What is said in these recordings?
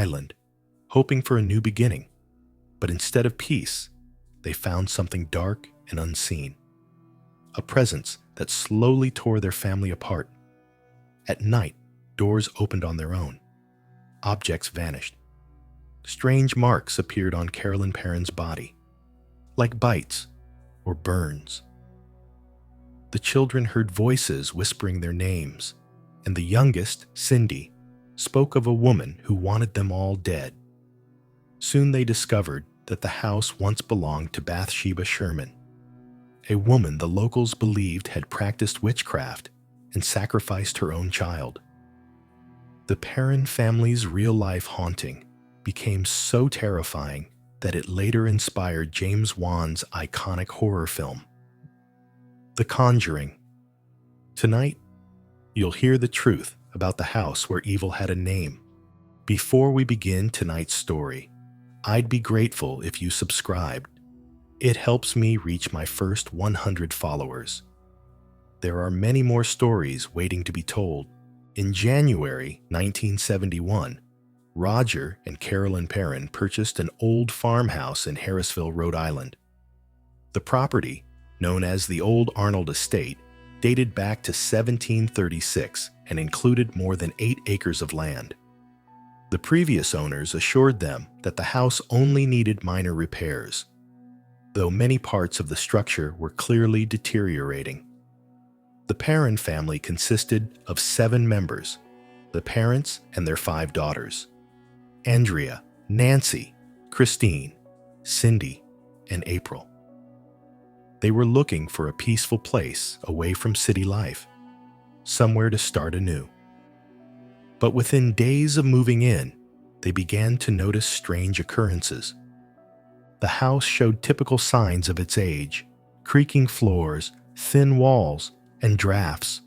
Island, hoping for a new beginning. But instead of peace, they found something dark and unseen. A presence that slowly tore their family apart. At night, doors opened on their own. Objects vanished. Strange marks appeared on Carolyn Perron's body, like bites or burns. The children heard voices whispering their names, and the youngest, Cindy, spoke of a woman who wanted them all dead. Soon they discovered that the house once belonged to Bathsheba Sherman, a woman the locals believed had practiced witchcraft and sacrificed her own child. The Perron family's real-life haunting became so terrifying that it later inspired James Wan's iconic horror film, The Conjuring. Tonight, you'll hear the truth about the house where evil had a name. Before we begin tonight's story, I'd be grateful if you subscribed. It helps me reach my first 100 followers. There are many more stories waiting to be told. In January 1971, Roger and Carolyn Perron purchased an old farmhouse in Harrisville, Rhode Island. The property, known as the Old Arnold Estate, dated back to 1736 and included more than 8 acres of land. The previous owners assured them that the house only needed minor repairs, though many parts of the structure were clearly deteriorating. The Perron family consisted of 7 members, the parents and their 5 daughters: Andrea, Nancy, Christine, Cindy, and April. They were looking for a peaceful place away from city life, somewhere to start anew. But within days of moving in, they began to notice strange occurrences. The house showed typical signs of its age: creaking floors, thin walls, and drafts.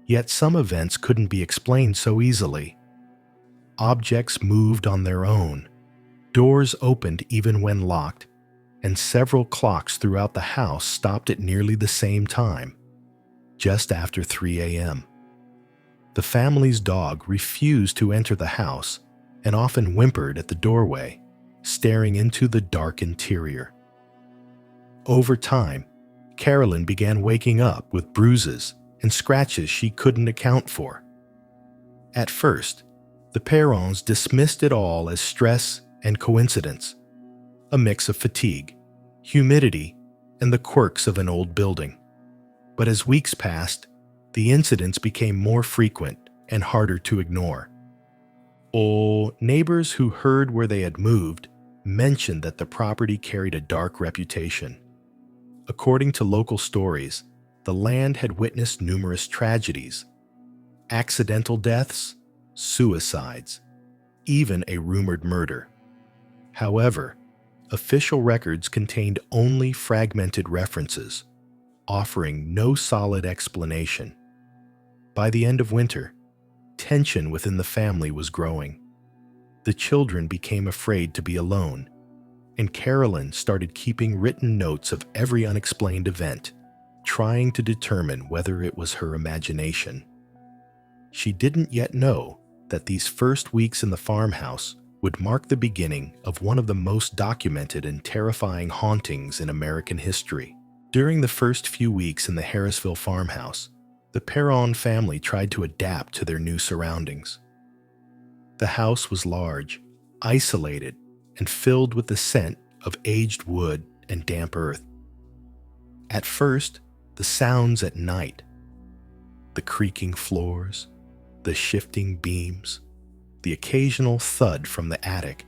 Yet some events couldn't be explained so easily. Objects moved on their own, doors opened even when locked, and several clocks throughout the house stopped at nearly the same time, just after 3 a.m. The family's dog refused to enter the house and often whimpered at the doorway, staring into the dark interior. Over time, Carolyn began waking up with bruises and scratches she couldn't account for. At first, the Perrons dismissed it all as stress and coincidence, a mix of fatigue, humidity, and the quirks of an old building. But as weeks passed, the incidents became more frequent and harder to ignore. Neighbors who heard where they had moved mentioned that the property carried a dark reputation. According to local stories, the land had witnessed numerous tragedies: accidental deaths, suicides, even a rumored murder. However, official records contained only fragmented references, offering no solid explanation. By the end of winter, tension within the family was growing. The children became afraid to be alone, and Carolyn started keeping written notes of every unexplained event, trying to determine whether it was her imagination. She didn't yet know that these first weeks in the farmhouse would mark the beginning of one of the most documented and terrifying hauntings in American history. During the first few weeks in the Harrisville farmhouse, the Perron family tried to adapt to their new surroundings. The house was large, isolated, and filled with the scent of aged wood and damp earth. At first, the sounds at night, the creaking floors, the shifting beams, the occasional thud from the attic,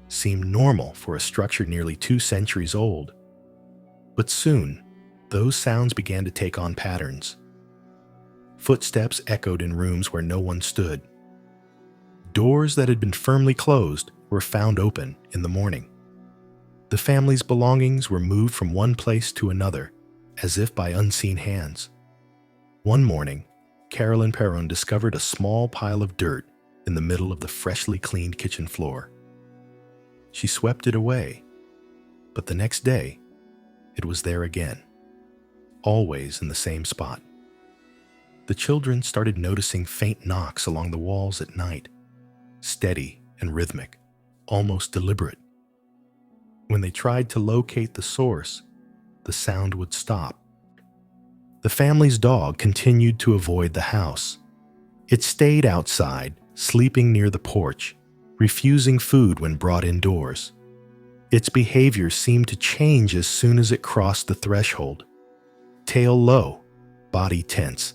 seemed normal for a structure nearly 2 centuries old. But soon, those sounds began to take on patterns. Footsteps echoed in rooms where no one stood. Doors that had been firmly closed were found open in the morning. The family's belongings were moved from one place to another, as if by unseen hands. One morning, Carolyn Perron discovered a small pile of dirt in the middle of the freshly cleaned kitchen floor. She swept it away, but the next day, it was there again, always in the same spot. The children started noticing faint knocks along the walls at night, steady and rhythmic, almost deliberate. When they tried to locate the source, the sound would stop. The family's dog continued to avoid the house. It stayed outside, sleeping near the porch, refusing food when brought indoors. Its behavior seemed to change as soon as it crossed the threshold. Tail low, body tense,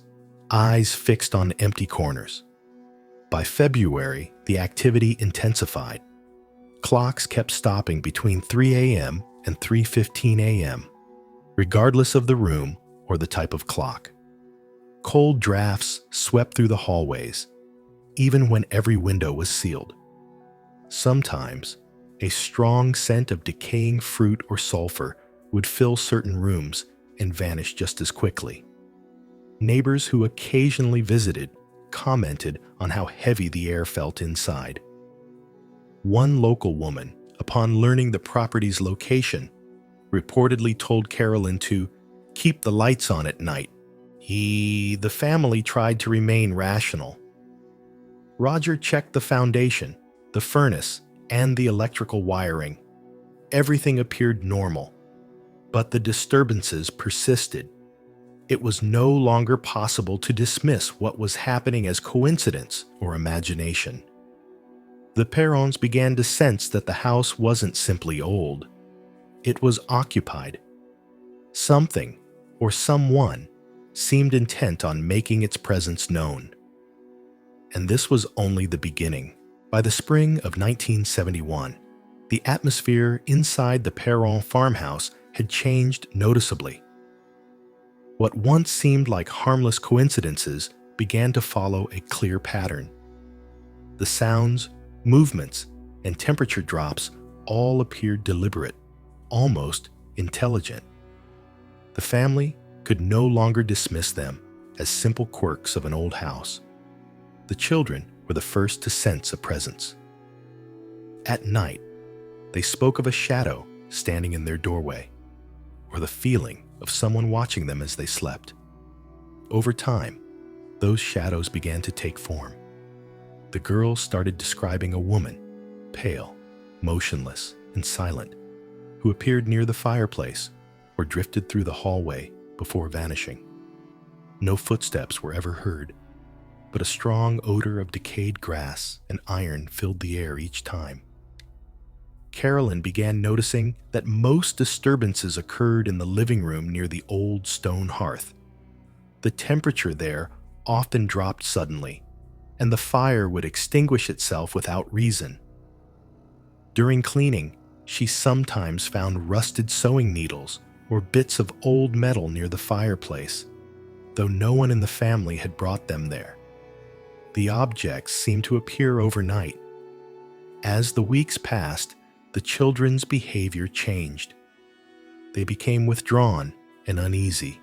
eyes fixed on empty corners. By February, the activity intensified. Clocks kept stopping between 3 a.m. and 3:15 a.m., regardless of the room or the type of clock. Cold drafts swept through the hallways, even when every window was sealed. Sometimes, a strong scent of decaying fruit or sulfur would fill certain rooms and vanish just as quickly. Neighbors who occasionally visited commented on how heavy the air felt inside. One local woman, upon learning the property's location, reportedly told Carolyn to keep the lights on at night. The family tried to remain rational. Roger checked the foundation, the furnace, and the electrical wiring. Everything appeared normal, but the disturbances persisted. It was no longer possible to dismiss what was happening as coincidence or imagination. The Perrons began to sense that the house wasn't simply old. It was occupied. Something, or someone, seemed intent on making its presence known. And this was only the beginning. By the spring of 1971, the atmosphere inside the Perron farmhouse had changed noticeably. What once seemed like harmless coincidences began to follow a clear pattern. The sounds, movements, and temperature drops all appeared deliberate, almost intelligent. The family could no longer dismiss them as simple quirks of an old house. The children were the first to sense a presence. At night, they spoke of a shadow standing in their doorway, or the feeling of someone watching them as they slept. Over time, those shadows began to take form. The girls started describing a woman, pale, motionless, and silent, who appeared near the fireplace or drifted through the hallway before vanishing. No footsteps were ever heard, but a strong odor of decayed grass and iron filled the air each time. Carolyn began noticing that most disturbances occurred in the living room near the old stone hearth. The temperature there often dropped suddenly, and the fire would extinguish itself without reason. During cleaning, she sometimes found rusted sewing needles or bits of old metal near the fireplace, though no one in the family had brought them there. The objects seemed to appear overnight. As the weeks passed, the children's behavior changed. They became withdrawn and uneasy,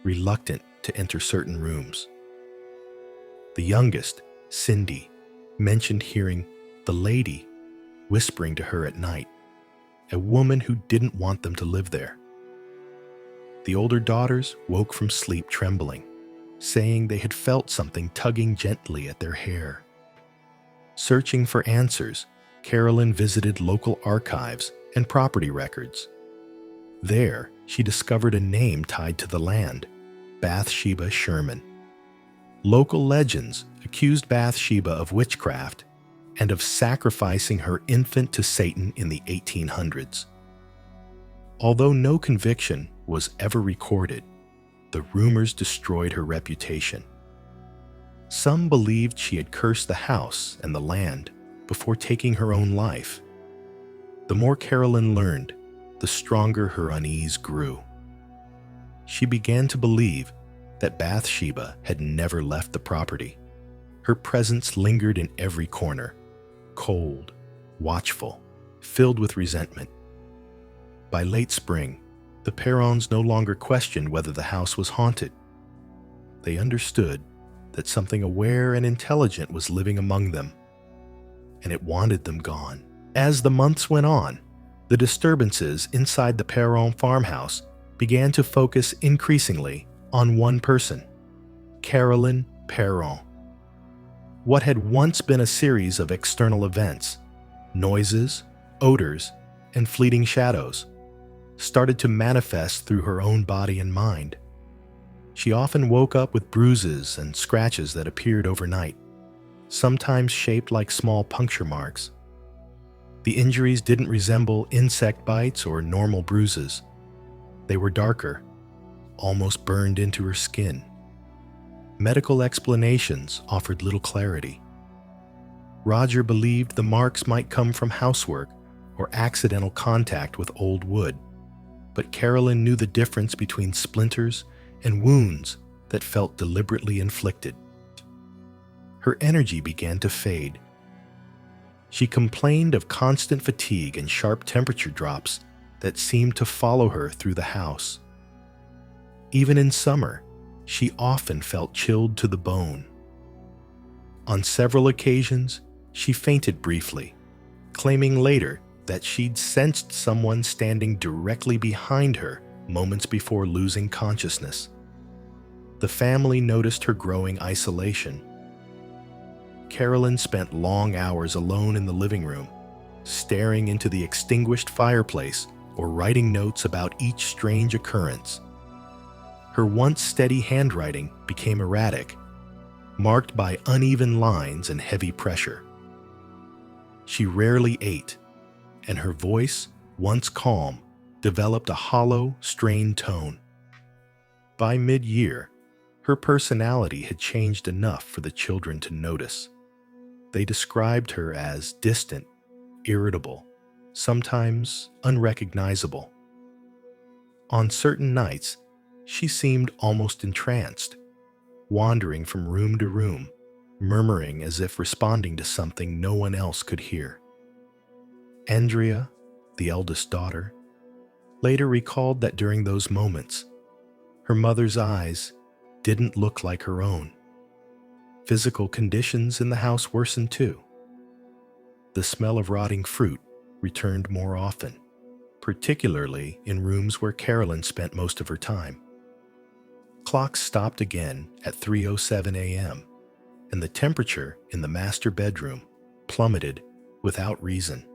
reluctant to enter certain rooms. The youngest, Cindy, mentioned hearing the lady whispering to her at night, a woman who didn't want them to live there. The older daughters woke from sleep trembling, saying they had felt something tugging gently at their hair. Searching for answers, Carolyn visited local archives and property records. There, she discovered a name tied to the land, Bathsheba Sherman. Local legends accused Bathsheba of witchcraft and of sacrificing her infant to Satan in the 1800s. Although no conviction was ever recorded, the rumors destroyed her reputation. Some believed she had cursed the house and the land before taking her own life. The more Carolyn learned, the stronger her unease grew. She began to believe that Bathsheba had never left the property. Her presence lingered in every corner, cold, watchful, filled with resentment. By late spring, the Perrons no longer questioned whether the house was haunted. They understood that something aware and intelligent was living among them, and it wanted them gone. As the months went on, the disturbances inside the Perron farmhouse began to focus increasingly on one person, Carolyn Perron. What had once been a series of external events, noises, odors, and fleeting shadows, started to manifest through her own body and mind. She often woke up with bruises and scratches that appeared overnight, sometimes shaped like small puncture marks. The injuries didn't resemble insect bites or normal bruises. They were darker, almost burned into her skin. Medical explanations offered little clarity. Roger believed the marks might come from housework or accidental contact with old wood, but Carolyn knew the difference between splinters and wounds that felt deliberately inflicted. Her energy began to fade. She complained of constant fatigue and sharp temperature drops that seemed to follow her through the house. Even in summer, she often felt chilled to the bone. On several occasions, she fainted briefly, claiming later that she'd sensed someone standing directly behind her moments before losing consciousness. The family noticed her growing isolation. Carolyn spent long hours alone in the living room, staring into the extinguished fireplace or writing notes about each strange occurrence. Her once steady handwriting became erratic, marked by uneven lines and heavy pressure. She rarely ate, and her voice, once calm, developed a hollow, strained tone. By mid-year, her personality had changed enough for the children to notice. They described her as distant, irritable, sometimes unrecognizable. On certain nights, she seemed almost entranced, wandering from room to room, murmuring as if responding to something no one else could hear. Andrea, the eldest daughter, later recalled that during those moments, her mother's eyes didn't look like her own. Physical conditions in the house worsened too. The smell of rotting fruit returned more often, particularly in rooms where Carolyn spent most of her time. Clocks stopped again at 3:07 a.m., and the temperature in the master bedroom plummeted without reason.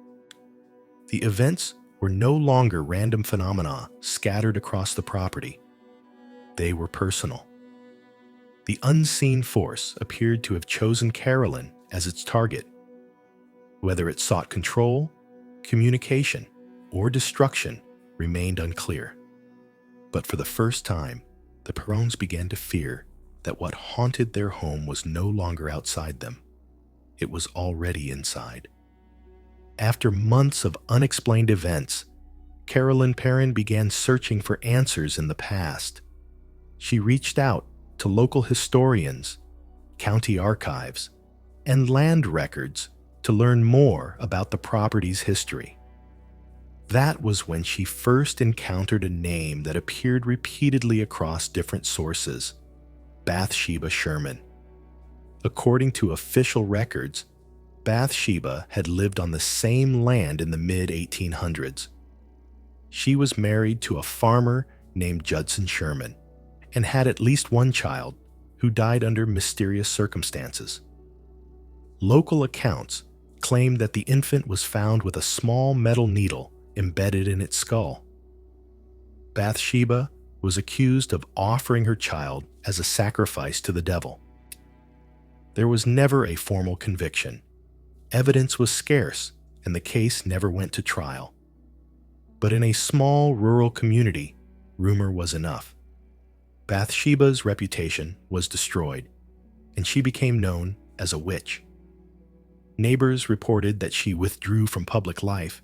The events were no longer random phenomena scattered across the property. They were personal. The unseen force appeared to have chosen Carolyn as its target. Whether it sought control, communication, or destruction remained unclear. But for the first time, the Perrons began to fear that what haunted their home was no longer outside them. It was already inside. After months of unexplained events, Carolyn Perron began searching for answers in the past. She reached out to local historians, county archives, and land records to learn more about the property's history. That was when she first encountered a name that appeared repeatedly across different sources: Bathsheba Sherman. According to official records, Bathsheba had lived on the same land in the mid-1800s. She was married to a farmer named Judson Sherman and had at least one child who died under mysterious circumstances. Local accounts claimed that the infant was found with a small metal needle embedded in its skull. Bathsheba was accused of offering her child as a sacrifice to the devil. There was never a formal conviction. Evidence was scarce, and the case never went to trial. But in a small rural community, rumor was enough. Bathsheba's reputation was destroyed, and she became known as a witch. Neighbors reported that she withdrew from public life,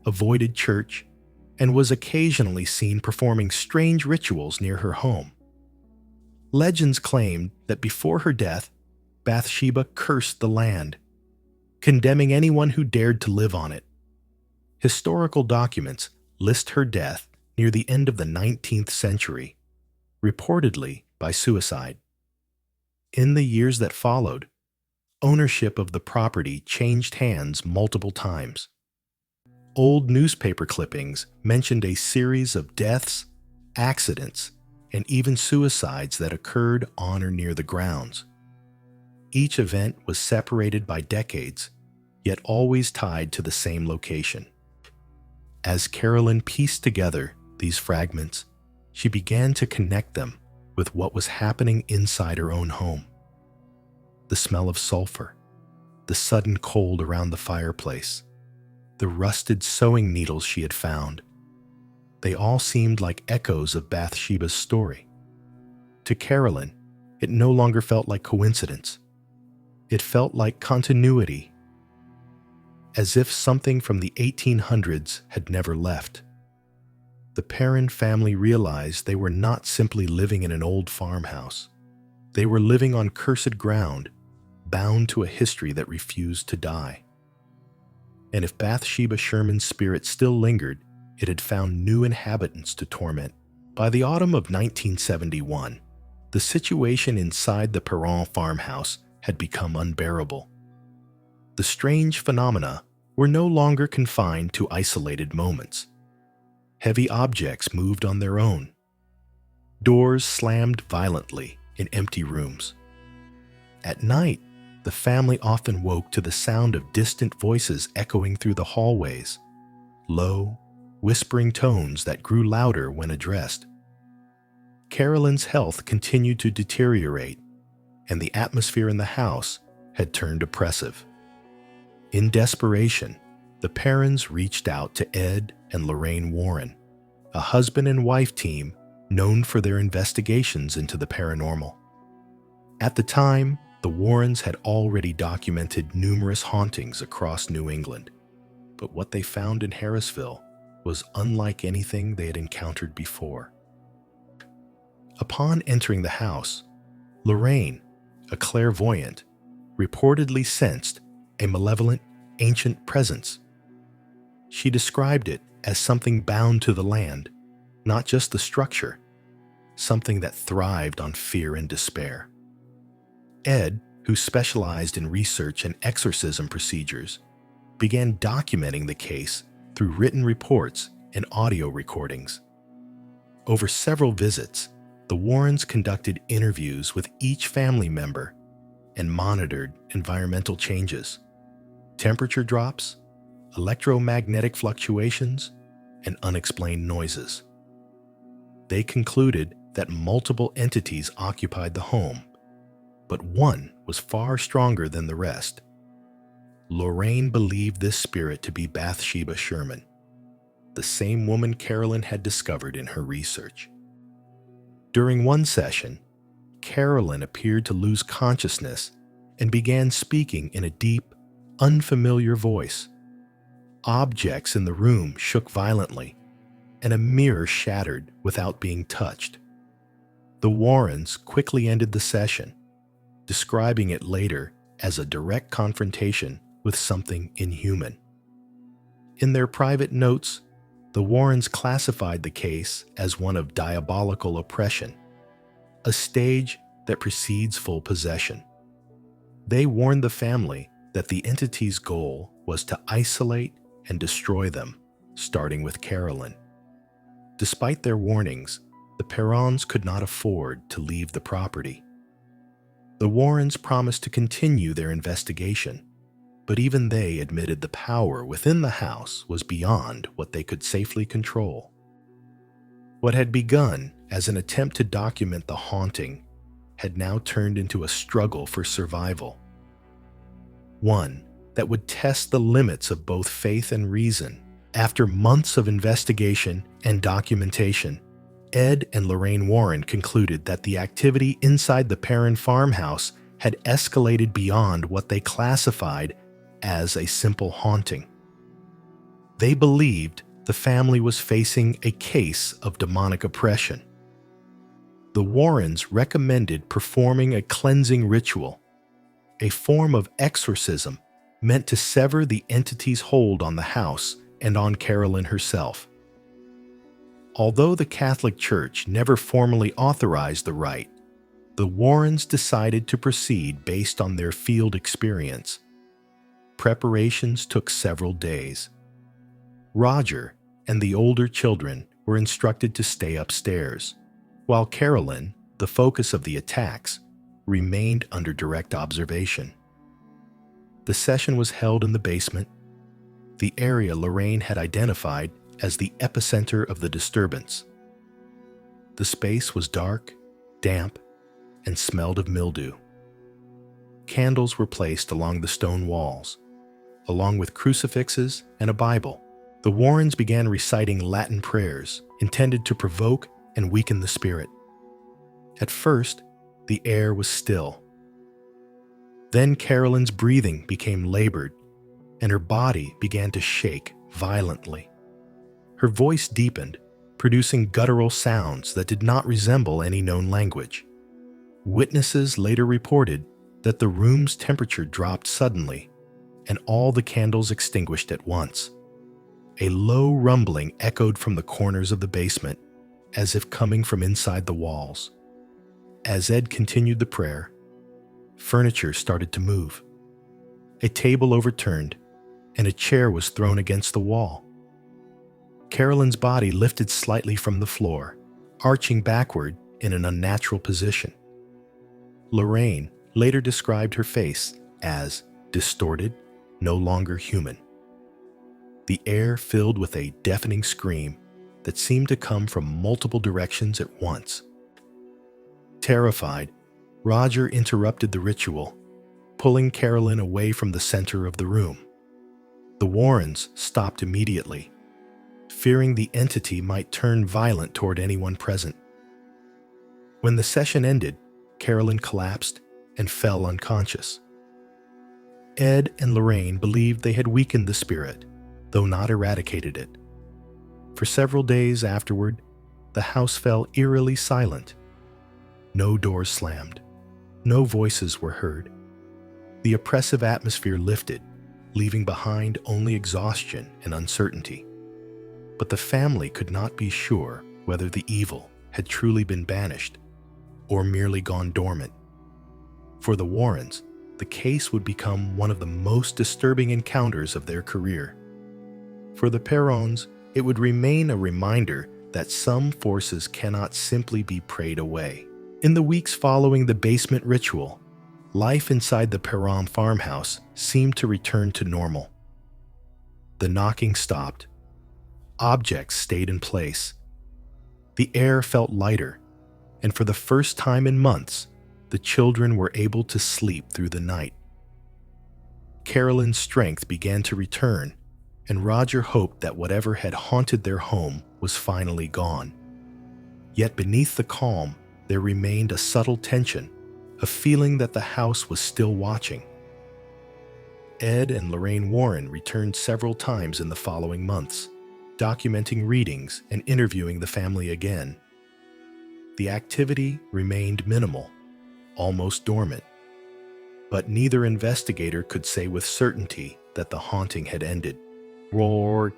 avoided church, and was occasionally seen performing strange rituals near her home. Legends claimed that before her death, Bathsheba cursed the land, condemning anyone who dared to live on it. Historical documents list her death near the end of the 19th century, reportedly by suicide. In the years that followed, ownership of the property changed hands multiple times. Old newspaper clippings mentioned a series of deaths, accidents, and even suicides that occurred on or near the grounds. each event was separated by decades, yet always tied to the same location. As Carolyn pieced together these fragments, she began to connect them with what was happening inside her own home. The smell of sulfur, the sudden cold around the fireplace, the rusted sewing needles she had found. They all seemed like echoes of Bathsheba's story. To Carolyn, it no longer felt like coincidence. It felt like continuity, as if something from the 1800s had never left. The Perron family realized they were not simply living in an old farmhouse. They were living on cursed ground, bound to a history that refused to die. And if Bathsheba Sherman's spirit still lingered, it had found new inhabitants to torment. By the autumn of 1971, the situation inside the Perron farmhouse had become unbearable. The strange phenomena were no longer confined to isolated moments. Heavy objects moved on their own. Doors slammed violently in empty rooms. At night, the family often woke to the sound of distant voices echoing through the hallways, low, whispering tones that grew louder when addressed. Carolyn's health continued to deteriorate, and the atmosphere in the house had turned oppressive. In desperation, the Perrons reached out to Ed and Lorraine Warren, a husband and wife team known for their investigations into the paranormal. At the time, the Warrens had already documented numerous hauntings across New England, but what they found in Harrisville was unlike anything they had encountered before. Upon entering the house, Lorraine, a clairvoyant, reportedly sensed a malevolent, ancient presence. She described it as something bound to the land, not just the structure, something that thrived on fear and despair. Ed, who specialized in research and exorcism procedures, began documenting the case through written reports and audio recordings. Over several visits, the Warrens conducted interviews with each family member and monitored environmental changes, temperature drops, electromagnetic fluctuations, and unexplained noises. They concluded that multiple entities occupied the home, but one was far stronger than the rest. Lorraine believed this spirit to be Bathsheba Sherman, the same woman Carolyn had discovered in her research. During one session, Carolyn appeared to lose consciousness and began speaking in a deep, unfamiliar voice. Objects in the room shook violently, and a mirror shattered without being touched. The Warrens quickly ended the session, describing it later as a direct confrontation with something inhuman. In their private notes, the Warrens classified the case as one of diabolical oppression, a stage that precedes full possession. They warned the family that the entity's goal was to isolate and destroy them, starting with Carolyn. Despite their warnings, the Perrons could not afford to leave the property. The Warrens promised to continue their investigation, but even they admitted the power within the house was beyond what they could safely control. What had begun as an attempt to document the haunting had now turned into a struggle for survival. One that would test the limits of both faith and reason. After months of investigation and documentation, Ed and Lorraine Warren concluded that the activity inside the Perron farmhouse had escalated beyond what they classified as a simple haunting. They believed the family was facing a case of demonic oppression. The Warrens recommended performing a cleansing ritual, a form of exorcism meant to sever the entity's hold on the house and on Carolyn herself. Although the Catholic Church never formally authorized the rite, the Warrens decided to proceed based on their field experience. Preparations took several days. Roger and the older children were instructed to stay upstairs, while Carolyn, the focus of the attacks, remained under direct observation. The session was held in the basement, the area Lorraine had identified as the epicenter of the disturbance. The space was dark, damp, and smelled of mildew. Candles were placed along the stone walls, along with crucifixes and a Bible. The Warrens began reciting Latin prayers intended to provoke and weaken the spirit. At first, the air was still. Then Carolyn's breathing became labored, and her body began to shake violently. Her voice deepened, producing guttural sounds that did not resemble any known language. Witnesses later reported that the room's temperature dropped suddenly, and all the candles extinguished at once. A low rumbling echoed from the corners of the basement, as if coming from inside the walls. As Ed continued the prayer, furniture started to move. A table overturned, and a chair was thrown against the wall. Carolyn's body lifted slightly from the floor, arching backward in an unnatural position. Lorraine later described her face as distorted, no longer human. The air filled with a deafening scream that seemed to come from multiple directions at once. Terrified, Roger interrupted the ritual, pulling Carolyn away from the center of the room. The Warrens stopped immediately, fearing the entity might turn violent toward anyone present. When the session ended, Carolyn collapsed and fell unconscious. Ed and Lorraine believed they had weakened the spirit, though not eradicated it. For several days afterward, the house fell eerily silent. No doors slammed. No voices were heard. The oppressive atmosphere lifted, leaving behind only exhaustion and uncertainty. But the family could not be sure whether the evil had truly been banished or merely gone dormant. For the Warrens, the case would become one of the most disturbing encounters of their career. For the Perrons, it would remain a reminder that some forces cannot simply be prayed away. In the weeks following the basement ritual, life inside the Perron farmhouse seemed to return to normal. The knocking stopped. Objects stayed in place. The air felt lighter, and for the first time in months, the children were able to sleep through the night. Carolyn's strength began to return, and Roger hoped that whatever had haunted their home was finally gone. Yet beneath the calm, there remained a subtle tension, a feeling that the house was still watching. Ed and Lorraine Warren returned several times in the following months, documenting readings and interviewing the family again. The activity remained minimal, almost dormant, but neither investigator could say with certainty that the haunting had ended.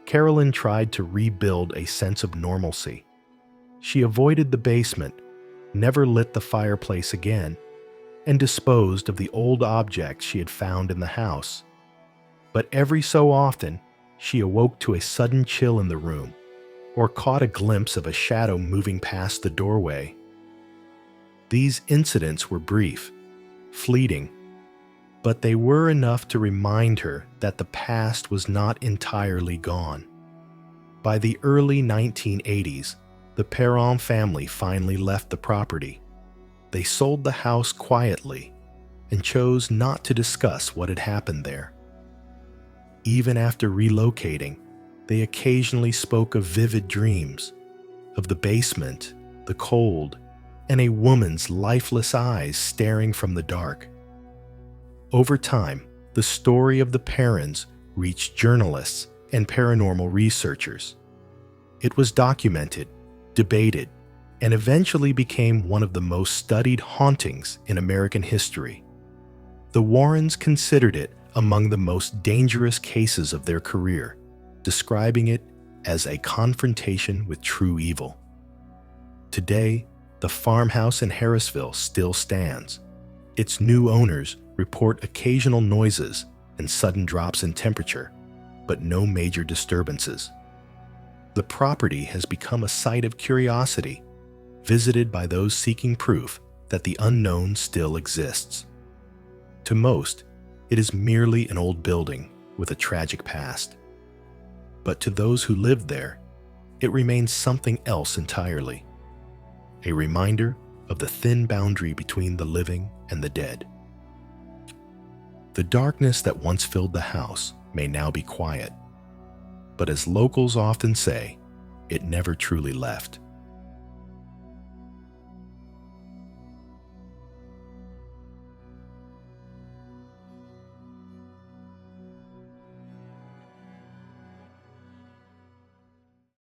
Carolyn tried to rebuild a sense of normalcy. She avoided the basement, never lit the fireplace again, and disposed of the old objects she had found in the house. But every so often, she awoke to a sudden chill in the room, or caught a glimpse of a shadow moving past the doorway. These incidents were brief, fleeting, but they were enough to remind her that the past was not entirely gone. By the early 1980s, the Perron family finally left the property. They sold the house quietly and chose not to discuss what had happened there. Even after relocating, they occasionally spoke of vivid dreams, of the basement, the cold, and a woman's lifeless eyes staring from the dark. Over time, the story of the Perrons reached journalists and paranormal researchers. It was documented, debated, and eventually became one of the most studied hauntings in American history. The Warrens considered it among the most dangerous cases of their career, describing it as a confrontation with true evil. Today, the farmhouse in Harrisville still stands. Its new owners report occasional noises and sudden drops in temperature, but no major disturbances. The property has become a site of curiosity, visited by those seeking proof that the unknown still exists. To most, it is merely an old building with a tragic past. But to those who lived there, it remains something else entirely. A reminder of the thin boundary between the living and the dead. The darkness that once filled the house may now be quiet, but as locals often say, it never truly left.